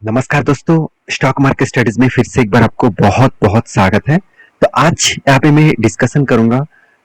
नमस्कार दोस्तों, stock market studies में फिर से एक बार आपको बहुत बहुत स्वागत है। तो आज यहाँ पे मैं डिस्कशन करूंगा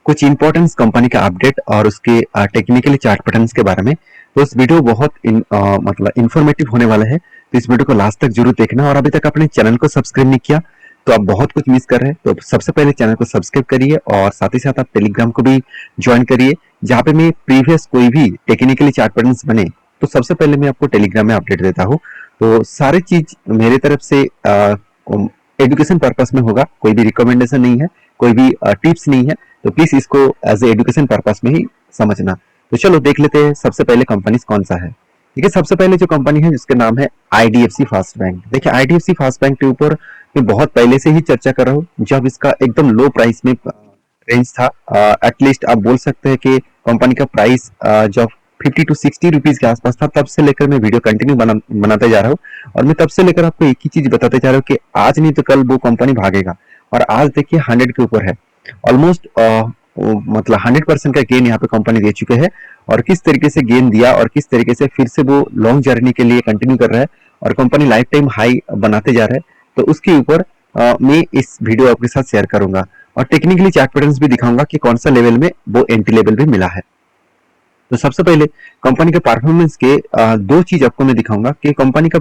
कुछ इंपॉर्टेंट कंपनी का अपडेट और उसके टेक्निकली चार्ट पैटर्न्स के बारे में। तो इस वीडियो बहुत मतलब इंफॉर्मेटिव होने वाला है, तो इस वीडियो को लास्ट तक जरूर देखना। और अभी तक अपने चैनल को सब्सक्राइब नहीं किया तो आप बहुत कुछ मिस कर रहे हैं। तो सबसे पहले चैनल को सब्सक्राइब करिए और साथ ही साथ आप टेलीग्राम को भी ज्वाइन करिए, जहाँ पे मैं प्रीवियस कोई भी टेक्निकली चार्ट पैटर्न्स बने तो सबसे पहले मैं आपको टेलीग्राम में अपडेट देता हूँ। तो सारी चीज मेरे तरफ से एजुकेशन पर्पस में होगा, कोई भी रिकमेंडेशन नहीं है, कोई भी टिप्स नहीं है। तो प्लीज इसको एज ए एजुकेशन पर्पस में ही समझना। तो चलो देख लेते हैं सबसे पहले कंपनी कौन सा है। ठीक है, सबसे पहले जो कंपनी है जिसका नाम है आईडीएफसी फास्ट बैंक। देखिए, आईडीएफसी फास्ट बैंक के ऊपर मैं बहुत पहले से ही चर्चा कर रहा हूँ, जब इसका एकदम लो प्राइस में रेंज था। एटलीस्ट आप बोल सकते हैं कि कंपनी का प्राइस जब 50 to 60 रुपीज के आसपास था, तब से लेकर मैं वीडियो कंटिन्यू बनाते जा रहा हूँ। और मैं तब से लेकर आपको एक ही चीज बताते जा रहा हूँ कि आज नहीं तो कल वो कंपनी भागेगा। और आज देखिए 100 के ऊपर है, ऑलमोस्ट मतलब 100% का गेन यहाँ पे कंपनी दे चुके हैं। और किस तरीके से गेन दिया और किस तरीके से फिर से वो लॉन्ग जर्नी के लिए कंटिन्यू कर रहा है और कंपनी लाइफ टाइम हाई बनाते जा रहा है, तो उसके ऊपर मैं इस वीडियो आपके साथ शेयर करूंगा। और टेक्निकली चार्ट पैटर्न्स भी दिखाऊंगा कि कौन सा लेवल में वो एंट्री लेवल भी मिला है। तो सबसे पहले कंपनी के परफॉर्मेंस के दो चीज आपको मैं दिखाऊंगा कि कंपनी का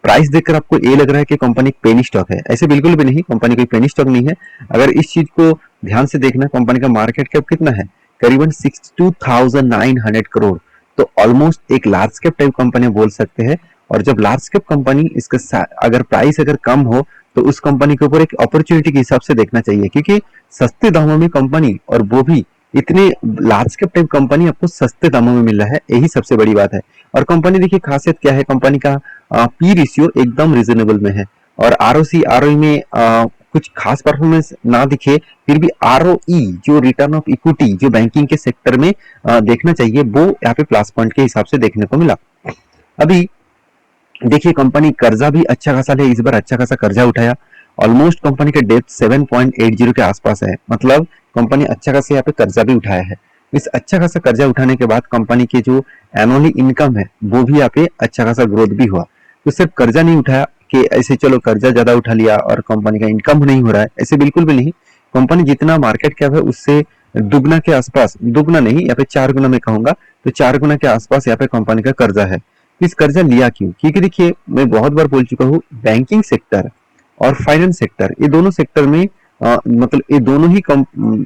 प्राइस देखकर आपको ये लग रहा है कि कंपनी पेनी स्टॉक है। ऐसे बिल्कुल भी नहीं, कंपनी कोई पेनी स्टॉक नहीं है। अगर इस चीज को ध्यान से देखना, कंपनी का मार्केट कैप कितना है, करीबन 62,900 करोड़। तो ऑलमोस्ट एक लार्ज कैप टाइप कंपनी बोल सकते हैं। और जब लार्ज कैप कंपनी इसका अगर प्राइस अगर कम हो तो उस कंपनी के ऊपर एक अपॉर्चुनिटी के हिसाब से देखना चाहिए, क्योंकि सस्ते दामों में कंपनी, और वो भी इतने लार्ज कैप टाइप कंपनी आपको सस्ते दामों में मिल रहा है, यही सबसे बड़ी बात है। और कंपनी देखिए खासियत क्या है, कंपनी का पी रेशियो एकदम रिजनेबल में है। और आरओसी आरओई में कुछ खास परफॉर्मेंस ना दिखे, फिर भी आरओई जो रिटर्न ऑफ इक्विटी जो बैंकिंग के सेक्टर में देखना चाहिए, वो यहाँ पे प्लस पॉइंट के हिसाब से देखने को मिला। अभी देखिए कंपनी कर्जा भी अच्छा खासा ले, इस बार अच्छा खासा कर्जा उठाया। ऑलमोस्ट कंपनी का डेप्थ 7.80 के आसपास है, मतलब कंपनी अच्छा खासा यहाँ पे कर्जा भी उठाया है। इस अच्छा खासा कर्जा उठाने के बाद कंपनी की जो एनुअली इनकम है वो भी यहाँ पे अच्छा खासा ग्रोथ भी हुआ। तो सिर्फ कर्जा नहीं उठाया कि ऐसे चलो कर्जा ज्यादा उठा लिया और कंपनी का इनकम नहीं हो रहा है, ऐसे बिल्कुल भी नहीं। कंपनी जितना मार्केट कैप है उससे दुगना के आसपास, दुगना नहीं यहाँ पे 4 गुना मैं कहूंगा, तो 4 गुना के आसपास यहाँ पे कंपनी का कर्जा है। इस कर्जा लिया क्यों? क्योंकि देखिए मैं बहुत बार बोल चुका हूँ, बैंकिंग सेक्टर और फाइनेंस सेक्टर, ये दोनों सेक्टर में मतलब ये दोनों ही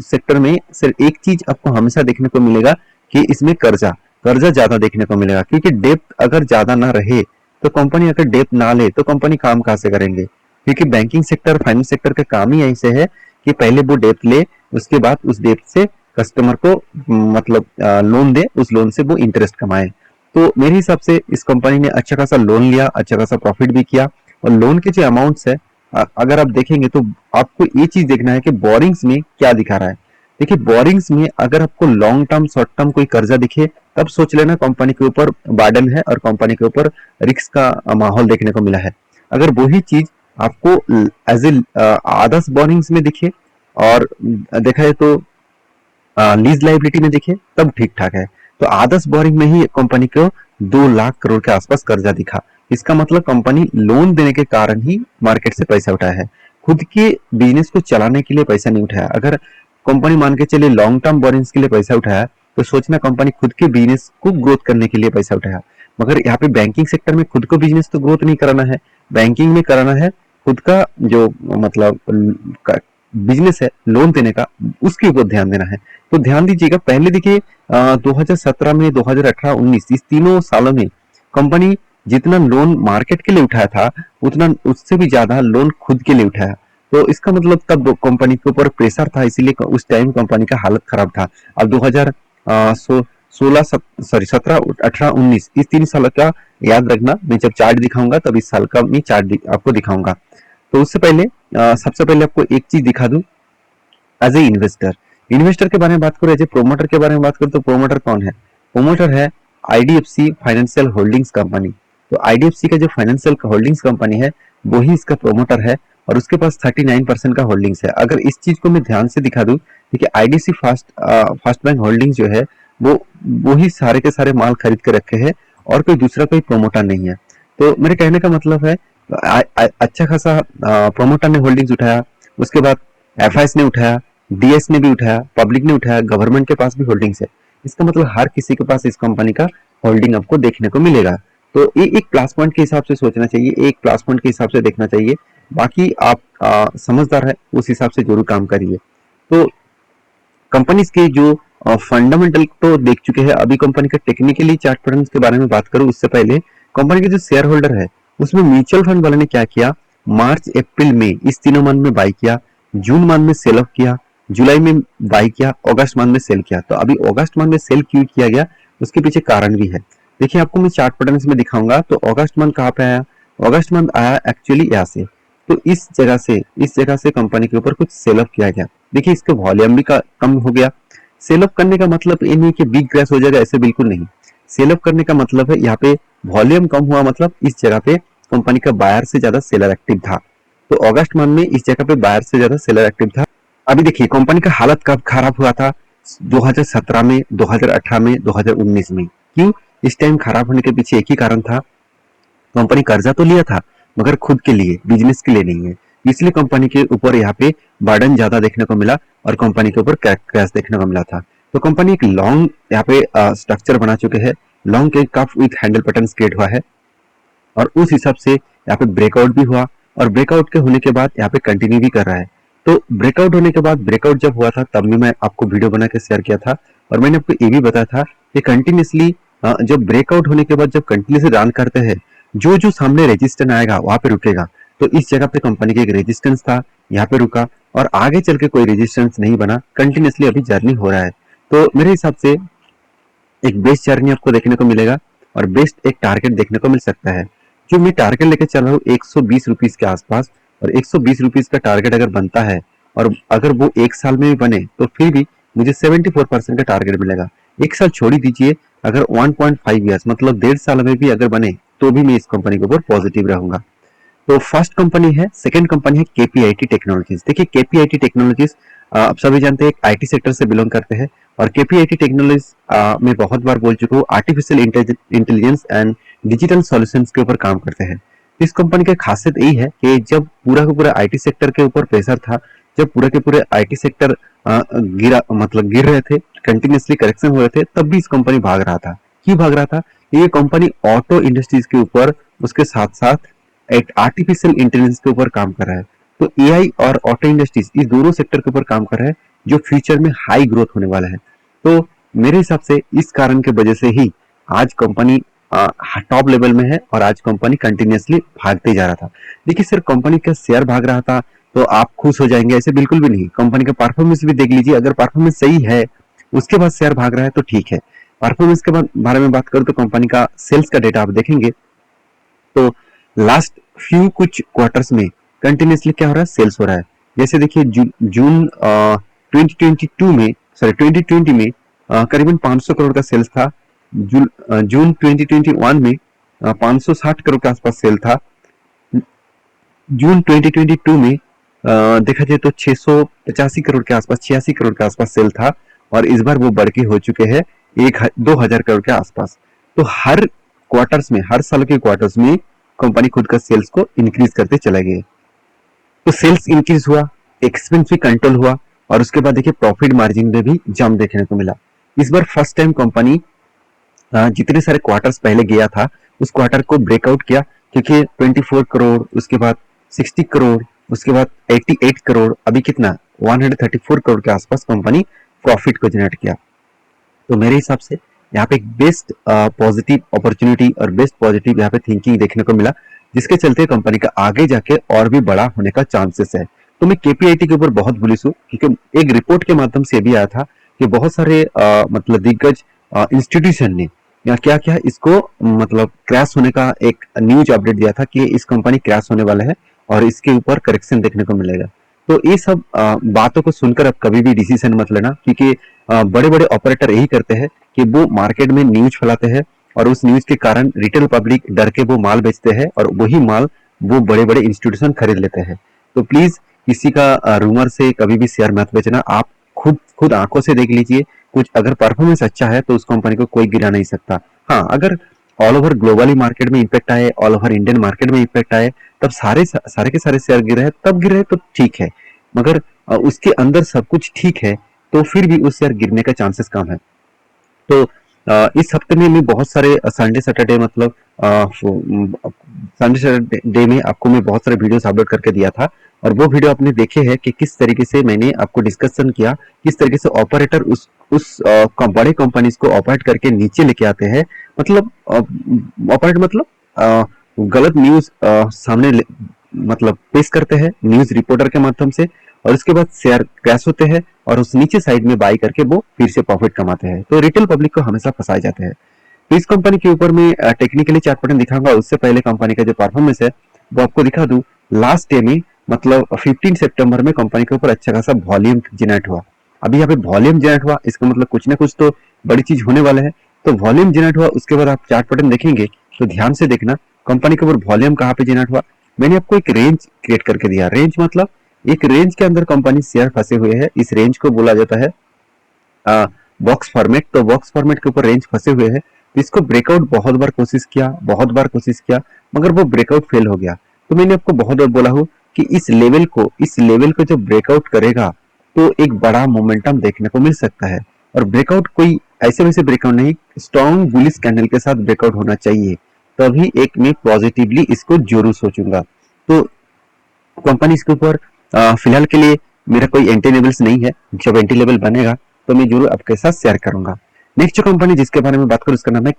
सेक्टर में सिर्फ एक चीज आपको हमेशा देखने को मिलेगा कि इसमें कर्जा कर्जा ज्यादा देखने को मिलेगा। क्योंकि डेप्थ अगर ज्यादा ना रहे तो कंपनी अगर डेप्थ ना ले तो कंपनी काम कहाँ से करेंगे? क्योंकि बैंकिंग सेक्टर फाइनेंस सेक्टर का काम ही ऐसे है कि पहले वो डेप्थ ले, उसके बाद उस डेप्थ से कस्टमर को मतलब लोन दे, उस लोन से वो इंटरेस्ट कमाए। तो मेरे हिसाब से इस कंपनी ने अच्छा खासा लोन लिया, अच्छा खासा प्रॉफिट भी किया। और लोन के जो अमाउंट्स है, अगर आप देखेंगे तो आपको ये चीज देखना है कि बोरिंग्स में क्या दिखा रहा है। देखिए बोरिंग्स में अगर आपको लॉन्ग टर्म शॉर्ट टर्म कोई कर्जा दिखे, तब सोच लेना कंपनी के ऊपर बर्डन है और कंपनी के ऊपर रिस्क का माहौल देखने को मिला है। अगर वही चीज आपको एज ए आदर्श बोरिंग्स में दिखे और देखा है तो लीज लाइबिलिटी में दिखे, तब ठीक ठाक है। तो आदर्श बोरिंग में ही कंपनी को 2 लाख करोड़ के आसपास कर्जा दिखा। इसका मतलब कंपनी लोन देने के कारण ही मार्केट से पैसा उठाया है, खुद के बिजनेस को चलाने के लिए पैसा नहीं उठाया। अगर कंपनी मान के चले लॉन्ग टर्म बोरिंग्स के लिए पैसा उठाया, तो सोचना कंपनी खुद के बिजनेस को ग्रोथ करने के लिए पैसा उठाया। मगर यहाँ पे बैंकिंग सेक्टर में खुद को बिजनेस तो ग्रोथ नहीं कराना है, बैंकिंग में कराना है खुद का जो मतलब बिजनेस है लोन देने का, उसके ऊपर ध्यान देना है। तो ध्यान दीजिएगा, पहले देखिए 2017 में, 2018, 19 इस तीनों सालों में कंपनी जितना लोन मार्केट के लिए उठाया था, उतना उससे भी ज्यादा लोन खुद के लिए उठाया। तो इसका मतलब तब कंपनी के ऊपर प्रेशर था, इसीलिए उस टाइम कंपनी का हालत खराब था। अब 2016 सॉरी 17, 18, 19 इस 3 साल का याद रखना। मैं जब चार्ट दिखाऊंगा तब इस साल का मैं चार्ट आपको दिखाऊंगा। तो उससे पहले सबसे पहले आपको एक चीज दिखा दूं, एज ए इन्वेस्टर, इन्वेस्टर के बारे में बात करूं, एज ए प्रोमोटर के बारे में बात करूं, तो प्रोमोटर कौन है? प्रोमोटर है आईडीएफसी फाइनेंशियल होल्डिंग्स कंपनी। तो आईडीएफसी का जो फाइनेंशियल होल्डिंग्स कंपनी है वो ही इसका प्रोमोटर है, और उसके पास 39% का होल्डिंग्स है। अगर इस चीज को मैं ध्यान से दिखा दूं, देखिए आईडीएफसी फास्ट बैंक होल्डिंग्स जो है वो ही सारे के सारे माल खरीद के रखे हैं, और कोई दूसरा कोई प्रोमोटर नहीं है। तो मेरे कहने का मतलब है अच्छा खासा प्रोमोटर ने होल्डिंग्स उठाया, उसके बाद एफआईएस ने उठाया, डीएस ने भी उठाया, पब्लिक ने उठाया, गवर्नमेंट के पास भी होल्डिंग्स है। इसका मतलब हर किसी के पास इस कंपनी का होल्डिंग आपको देखने को मिलेगा। तो ये एक प्लस पॉइंट के हिसाब से सोचना चाहिए, एक प्लस पॉइंट के हिसाब से देखना चाहिए। बाकी आप समझदार है उस हिसाब से जरूर काम करिए। तो कंपनीज के जो फंडामेंटल तो देख चुके हैं, अभी कंपनी का टेक्निकली चार्ट पैटर्न के बारे में बात करूं उससे पहले कंपनी के जो शेयर होल्डर है उसमें म्यूचुअल फंड वाले ने क्या किया, मार्च अप्रैल मई इस तीनों मंथ में बाई किया, जून मंथ में सेल ऑफ किया, जुलाई में बाई किया, अगस्त मंथ में सेल किया। तो अभी अगस्त मंथ में सेल क्यों किया गया उसके पीछे कारण भी है। देखिए आपको मैं चार्ट पैटर्न में दिखाऊंगा। तो अगस्त मंथ कहाँ पे आया, अगस्त मंथ आया एक्चुअली यहाँ से। तो इस जगह से कंपनी के ऊपर कुछ सेल ऑफ किया गया। देखिए इसके वॉल्यूम भी कम हो गया। सेल ऑफ करने का मतलब ये नहीं कि बिग क्रैश हो जाएगा, ऐसे बिल्कुल नहीं। सेल ऑफ करने का मतलब है यहाँ पे वॉल्यूम कम हुआ, मतलब इस जगह पे कंपनी का बायर से ज्यादा सेलर एक्टिव था। तो अगस्त मंथ में इस जगह पे बायर से ज्यादा सेलर एक्टिव था। अभी देखिए कंपनी का हालत कब खराब हुआ था, 2017 में, 2018 में, 2019 में। क्यों इस टाइम खराब होने के पीछे एक ही कारण था, कंपनी कर्जा तो लिया था मगर खुद के लिए, बिजनेस के लिए नहीं है। इसलिए कंपनी के ऊपर यहाँ पे बर्डन ज्यादा देखने को मिला और कंपनी के ऊपर क्रैश देखने को मिला था। तो कंपनी एक लॉन्ग यहाँ पे स्ट्रक्चर बना चुके हैं, लॉन्ग के cough with handle pattern create हुआ है और उस हिसाब से यहाँ पे ब्रेकआउट भी हुआ और ब्रेकआउट के होने के बाद यहाँ पे कंटिन्यू भी कर रहा है। तो ब्रेकआउट होने के बाद, ब्रेकआउट जब हुआ था तब भी मैं आपको वीडियो बना के शेयर किया था और मैंने आपको ये भी बताया था कि कंटिन्यूसली जब ब्रेकआउट होने के बाद जब कंटिन्यूसली रन करते हैं, जो जो सामने रेजिस्टेंस आएगा वहां पे रुकेगा। तो इस जगह पे कंपनी का एक रेजिस्टेंस था, यहाँ पे रुका और आगे चल के कोई रेजिस्टेंस नहीं बना, कंटिन्यूसली अभी जर्नी हो रहा है। तो मेरे हिसाब से एक बेस्ट जर्नी आपको देखने को मिलेगा और बेस्ट एक टारगेट देखने को मिल सकता है। जो मैं टारगेट लेके चल रहा हूँ 120 रुपीज के आसपास, और 120 रुपीज का टारगेट अगर बनता है और अगर वो एक साल में भी बने तो फिर भी मुझे 74% का टारगेट मिलेगा। एक साल छोड़ ही दीजिए, अगर 1.5 ईयर्स मतलब 1.5 साल में भी अगर बने तो भी मैं इस कंपनी के ऊपर पॉजिटिव रहूंगा। तो फर्स्ट कंपनी है, सेकंड कंपनी है केपीआईटी टेक्नोलॉजीज। देखिए केपीआईटी टेक्नोलॉजीज आप सभी जानते हैं आईटी सेक्टर से बिलोंग करते हैं और केपीआईटी टेक्नोलॉजीज मैं बहुत बार बोल चुका हूँ, artificial intelligence and digital solutions के ऊपर काम करते हैं। इस कंपनी की खासियत यही है कि जब पूरा का पूरा आईटी सेक्टर के ऊपर प्रेशर था, जब पूरे के पूरे आईटी सेक्टर गिर रहे थे, कंटिन्यूसली करेक्शन हो रहे थे, तब भी इस कंपनी भाग रहा था। क्यों भाग रहा था? ये कंपनी ऑटो इंडस्ट्रीज के ऊपर, उसके साथ साथ एक आर्टिफिशियल इंटेलिजेंस के ऊपर काम कर रहा है। तो एआई और ऑटो इंडस्ट्रीज इस दोनों सेक्टर के ऊपर काम कर रहा है जो फ्यूचर में हाई ग्रोथ होने वाला है। तो मेरे हिसाब से इस कारण के वजह से ही आज कंपनी टॉप लेवल में है और आज कंपनी कंटिन्यूसली भागते जा रहा था। देखिए सर कंपनी का शेयर भाग रहा था तो आप खुश हो जाएंगे, ऐसे बिल्कुल भी नहीं। कंपनी का परफॉर्मेंस भी देख लीजिए, अगर परफॉर्मेंस सही है उसके बाद शेयर भाग रहा है तो ठीक है। परफॉर्मेंस के बारे में बात करूं तो कंपनी का सेल्स का डेटा आप देखेंगे तो लास्ट फ्यू कुछ क्वार्टर्स में कंटिन्यूसली क्या हो रहा है, सेल्स हो रहा है। जैसे देखिए जून 2022 में, सॉरी 2020 में करीबन 500 करोड़ का सेल्स था। जून 2021 में 560 करोड़ के आसपास सेल था। जून 2022 में देखा जाए तो 685 करोड़ के आसपास, 86 करोड़ के आसपास सेल था और इस बार वो बढ़ के हो चुके हैं 2000 करोड़ के आसपास। तो हर क्वार्टर्स में, हर साल के क्वार्टर्स में कंपनी खुद का सेल्स को इंक्रीज करते चले गए। तो सेल्स इंक्रीज हुआ, एक्सपेंस भी कंट्रोल हुआ और उसके बाद देखिए प्रॉफिट मार्जिन में भी जंप देखने को मिला। इस बार फर्स्ट टाइम कंपनी जितने सारे क्वार्टर्स पहले गया था उस क्वार्टर को ब्रेकआउट किया, क्योंकि 24 करोड़, उसके बाद 60 करोड़, उसके बाद 88 करोड़, अभी कितना 134 करोड़ के आसपास कंपनी प्रॉफिट को जनरेट किया। तो मेरे हिसाब से यहाँ पे एक बेस्ट पॉजिटिव अपॉर्चुनिटी और बेस्ट पॉजिटिव यहाँ पे थिंकिंग देखने को मिला, जिसके चलते कंपनी का आगे जाके और भी बड़ा होने का चांसेस है। तो मैं केपीआईटी के ऊपर बहुत बुलिश हूँ, क्योंकि एक रिपोर्ट के माध्यम से भी आया था कि बहुत सारे मतलब दिग्गज इंस्टीट्यूशन ने या क्या क्या इसको मतलब क्रैश होने का एक न्यूज अपडेट दिया था कि इस कंपनी क्रैश होने वाला है और इसके ऊपर करेक्शन देखने को मिलेगा। तो ये सब बातों को सुनकर आप कभी भी डिसीजन मत लेना, क्योंकि बड़े बड़े ऑपरेटर यही करते हैं कि वो मार्केट में न्यूज फैलाते हैं और उस न्यूज के कारण रिटेल पब्लिक डर के वो माल बेचते हैं और वही माल वो बड़े बड़े इंस्टीट्यूशन खरीद लेते हैं। तो प्लीज किसी का रूमर से कभी भी शेयर मत बेचना, आप खुद आंखों से देख लीजिए। कुछ अगर परफॉर्मेंस अच्छा है तो उस कंपनी को कोई गिरा नहीं सकता। हाँ, अगर ऑल ओवर ग्लोबली मार्केट में इम्पैक्ट आए, ऑल ओवर इंडियन मार्केट में इम्पैक्ट आए, तब सारे के सारे शेयर गिरे हैं, तब गिरे तो ठीक है, मगर उसके अंदर सब कुछ ठीक है तो फिर भी उस शेयर गिरने का चांसेस कम है। तो इस हफ्ते में मैं बहुत सारे संडे सैटरडे मतलब संडे सैटरडे में आपको मैं बहुत सारे वीडियोस अपलोड करके दिया था, और वो वीडियो आपने देखे हैं कि किस तरीके से मैंने आपको डिस्कशन किया, किस तरीके से ऑपरेटर उस बड़े कंपनीज को ऑपरेट करके नीचे लेके आते हैं, मतलब ऑपरेट मतलब गलत न्यूज सामने मतलब पेश करते हैं न्यूज रिपोर्टर के माध्यम से, और उसके बाद शेयर क्रैश होते हैं और उस नीचे साइड में बाई करके वो फिर से प्रॉफिट कमाते हैं। तो रिटेल पब्लिक को हमेशा फंसाए जाते हैं। तो इस कंपनी के ऊपर मैं टेक्निकली चार्ट पैटर्न दिखाऊंगा, उससे पहले कंपनी का जो परफॉर्मेंस है वो आपको दिखा दूं। लास्ट डे में मतलब 15 सितंबर में कंपनी के ऊपर अच्छा खासा वॉल्यूम जनरेट हुआ। अभी यहाँ पे वॉल्यूम जनरेट हुआ, इसका मतलब कुछ ना कुछ तो बड़ी चीज होने वाला है। तो वॉल्यूम जनरेट हुआ, उसके बाद आप चार्ट पैटर्न देखेंगे तो ध्यान से देखना कंपनी के ऊपर वॉल्यूम कहाँ पे जनरेट हुआ। मैंने आपको एक रेंज क्रिएट करके दिया। रेंज मतलब एक रेंज के अंदर कंपनी शेयर फंसे हुए हैं, इस रेंज को बोला जाता है बॉक्स फॉर्मेट। तो बॉक्स फॉर्मेट के ऊपर रेंज फंसे हुए हैं, तो इसको ब्रेकआउट बहुत बार कोशिश किया, मगर वो ब्रेकआउट फेल हो गया। तो मैंने आपको बहुत बार बोला हूँ कि इस लेवल को जो ब्रेकआउट करेगा तो एक बड़ा मोमेंटम देखने को मिल सकता है। और ब्रेकआउट कोई ऐसे वैसे ब्रेकआउट नहीं, स्ट्रॉन्ग बुलिश कैंडल के साथ ब्रेकआउट होना चाहिए, तभी एक मैं पॉजिटिवली इसको जरूर सोचूंगा। तो कंपनी इसके ऊपर फिलहाल के लिए मेरा कोई एंटी लेवल्स नहीं है, जब एंटी लेवल बनेगा तो मैं जरूर आपके साथ शेयर करूंगा। नेक्स्ट जो कंपनी जिसके बारे में बात करूं उसका नाम है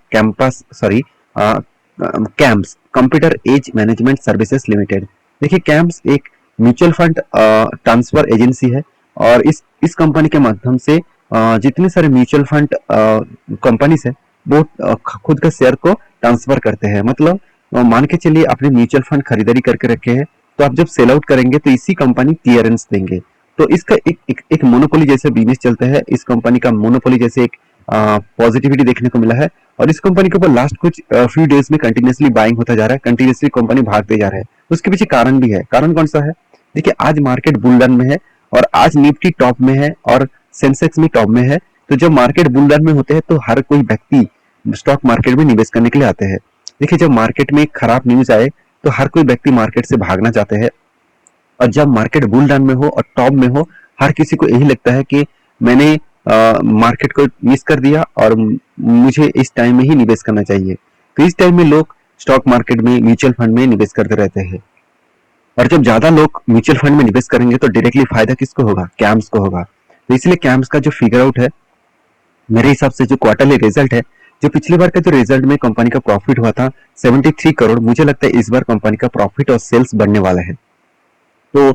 CAMS Computer Age Management Services Limited. देखिए कैम्स एक म्यूचुअल फंड ट्रांसफर एजेंसी है, और इस कंपनी के माध्यम से जितने सारे म्यूचुअल फंड कंपनीज है वो खुद का शेयर को ट्रांसफर करते हैं। मतलब मान के चलिए आपने म्यूचुअल फंड खरीदारी करके रखे हैं, तो आप जब सेल आउट करेंगे तो इसी कंपनी क्लियरेंस देंगे। तो इसका एक मोनोपोली जैसे बिजनेस चलता है, इस कंपनी का मोनोपोली जैसे एक पॉजिटिविटी देखने को मिला है। और इस कंपनी के ऊपर लास्ट कुछ फ्यू डेज में कंटिन्यूसली बाइंग होता जा रहा है, कंटिन्यूसली कंपनी भागते जा रहा है। उसके पीछे कारण भी है। कारण कौन सा है? देखिए आज मार्केट बुल रन में है, और आज निफ्टी टॉप में है और सेंसेक्स भी टॉप में है। तो जब मार्केट बुल रन में होते हैं तो हर कोई व्यक्ति स्टॉक मार्केट में निवेश करने के लिए आते हैं। देखिए जब मार्केट में खराब न्यूज आए तो हर कोई व्यक्ति मार्केट से भागना चाहते हैं, और जब मार्केट बुल रन में हो और टॉप में हो, हर किसी को यही लगता है कि मैंने मार्केट को मिस कर दिया और मुझे इस टाइम में ही निवेश करना चाहिए। तो इस टाइम में लोग स्टॉक मार्केट में म्यूचुअल फंड में निवेश करते रहते हैं, और जब ज्यादा लोग म्यूचुअल फंड में निवेश करेंगे तो डायरेक्टली फायदा किसको होगा? कैम्स को होगा। तो इसलिए कैम्स का जो फिगर आउट है, मेरे हिसाब से जो क्वार्टरली रिजल्ट है, जो पिछली बार का जो रिजल्ट में कंपनी का प्रॉफिट हुआ था 73 करोड़, मुझे लगता है इस बार कंपनी का प्रॉफिट और सेल्स बढ़ने वाला है। तो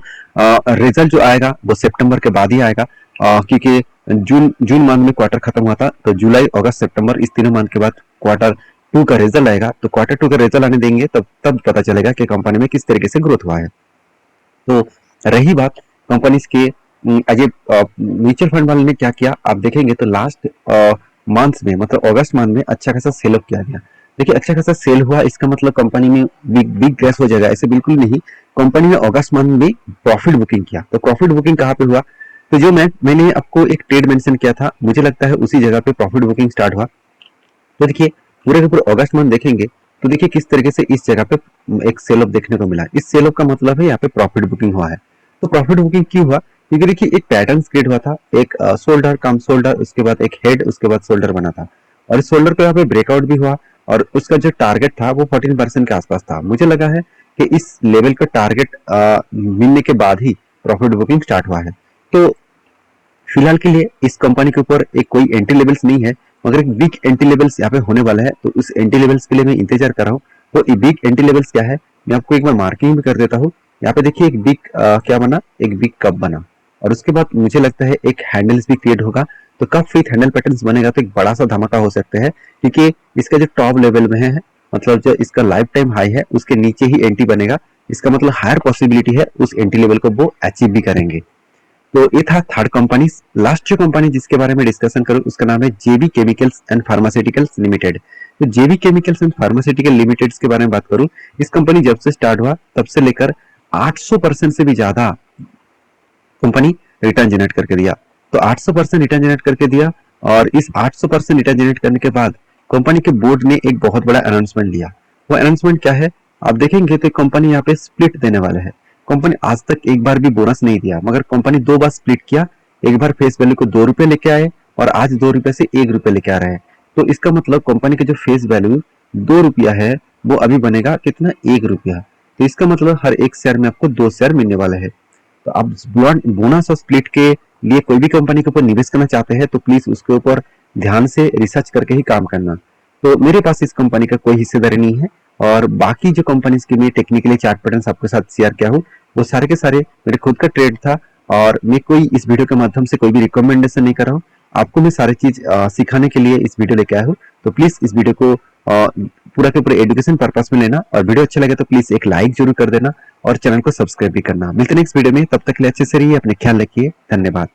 रिजल्ट जो आएगा वो सितंबर के बाद ही आएगा, क्योंकि जून मंथ में क्वार्टर खत्म हुआ था, तो जुलाई अगस्त सितंबर इस तीनों मंथ के बाद क्वार्टर टू का रिजल्ट आएगा। तो क्वार्टर टू का रिजल्ट आने देंगे तब पता चलेगा कि कंपनी में किस तरीके से ग्रोथ हुआ है। तो रही बात कंपनीज के एज ए म्यूचुअल फंड वाले ने क्या किया, आप देखेंगे तो लास्ट मंथ में मतलब अगस्त मंथ में अच्छा खासा सेल अप किया गया। देखिए अच्छा खासा सेल हुआ, इसका मतलब कंपनी में बिग क्रैश हो जाएगा, ऐसे बिल्कुल नहीं। कंपनी ने अगस्त मंथ में प्रॉफिट बुकिंग किया। तो प्रॉफिट बुकिंग कहाँ पे हुआ? तो जो मैंने आपको एक ट्रेड मेंशन किया था, मुझे लगता है उसी जगह पे प्रॉफिट बुकिंग स्टार्ट हुआ। तो देखिए पूरे के पूरे अगस्त मंथ देखेंगे तो देखिए किस तरीके से इस जगह पे एक सेल ऑफ देखने को मिला। इस सेल ऑफ का मतलब है यहाँ पे प्रॉफिट बुकिंग हुआ है। तो प्रॉफिट बुकिंग क्यों हुआ? क्योंकि देखिए एक पैटर्न क्रिएट हुआ था, एक शोल्डर कम शोल्डर, उसके बाद एक हेड, उसके बाद शोल्डर बना था, और इस शोल्डर को यहाँ पे ब्रेकआउट भी हुआ, और उसका जो टारगेट था वो 14% के आसपास था। मुझे लगा है कि इस लेवल का टारगेट मिलने के बाद ही प्रॉफिट बुकिंग स्टार्ट हुआ है। तो फिलहाल के लिए इस कंपनी के ऊपर एक कोई एंट्री लेवल्स नहीं है, मगर एक बिग एंट्री लेवल्स यहाँ पे होने वाला है। तो उस एंट्री लेवल्स के लिए मैं इंतजार कर रहा हूँ। तो ये बिग एंट्री लेवल्स क्या है, मैं आपको एक बार मार्किंग भी कर देता हूँ। यहाँ पे देखिए एक बिग क्या बना, एक बिग कप बना, और उसके बाद मुझे लगता है एक हैंडल्स भी क्रिएट होगा। तो कप विथ हैंडल पैटर्न्स बनेगा तो एक बड़ा सा धमाका हो सकता है, क्योंकि इसका जो टॉप लेवल में है, मतलब जो इसका लाइफ टाइम हाई है उसके नीचे ही एंट्री बनेगा। इसका मतलब हायर पॉसिबिलिटी है उस एंट्री लेवल को वो अचीव भी करेंगे। तो ये था थर्ड कंपनी। लास्ट जो कंपनी जिसके बारे में डिस्कशन करूं उसका नाम है जेबी केमिकल्स एंड फार्मास्यूटिकल्स लिमिटेड। तो जेबी केमिकल्स एंड फार्मास्यूटिकल लिमिटेड के बारे में बात करूं, इस कंपनी जब से स्टार्ट हुआ तब से लेकर 800% से भी ज्यादा कंपनी रिटर्न जनरेट करके दिया। तो 800% रिटर्न जनरेट करके दिया, और इस 800% रिटर्न जनरेट करने के बाद कंपनी के बोर्ड ने एक बहुत बड़ा अनाउंसमेंट लिया। वो अनाउंसमेंट क्या है, आप देखेंगे तो कंपनी यहाँ पे स्प्लिट देने वाला है। कंपनी आज तक एक बार भी बोनस नहीं दिया, मगर कंपनी 2 बार स्प्लिट किया। एक बार फेस वैल्यू को 2 रुपए लेके आए और आज 2 रुपए से 1 रुपए लेके आ रहे हैं। तो इसका मतलब कंपनी का जो फेस वैल्यू 2 रुपया है वो अभी बनेगा कितना, 1 रुपया। तो इसका मतलब हर एक शेयर में आपको 2 शेयर मिलने वाले हैं। तो आप बोनस और स्प्लिट के लिए कोई भी कंपनी के ऊपर निवेश करना चाहते हैं तो प्लीज उसके ऊपर ध्यान से रिसर्च करके ही काम करना। तो मेरे पास इस कंपनी का कोई हिस्सेदारी नहीं है, और बाकी जो कंपनीज की मैं टेक्निकली चार्ट पैटर्न आपके साथ शेयर किया हूँ वो सारे के सारे मेरे खुद का ट्रेड था, और मैं कोई इस वीडियो के माध्यम से कोई भी रिकमेंडेशन नहीं कर रहा हूँ। आपको मैं सारी चीज सिखाने के लिए इस वीडियो लेके आया हूँ। तो प्लीज इस वीडियो को पूरा के पूरा एजुकेशन पर्पस में लेना, और वीडियो अच्छा लगे तो प्लीज एक लाइक जरूर कर देना और चैनल को सब्सक्राइब भी करना। मिलते हैं नेक्स्ट वीडियो में, तब तक के लिए अच्छे से रहिए, अपने ख्याल रखिए, धन्यवाद।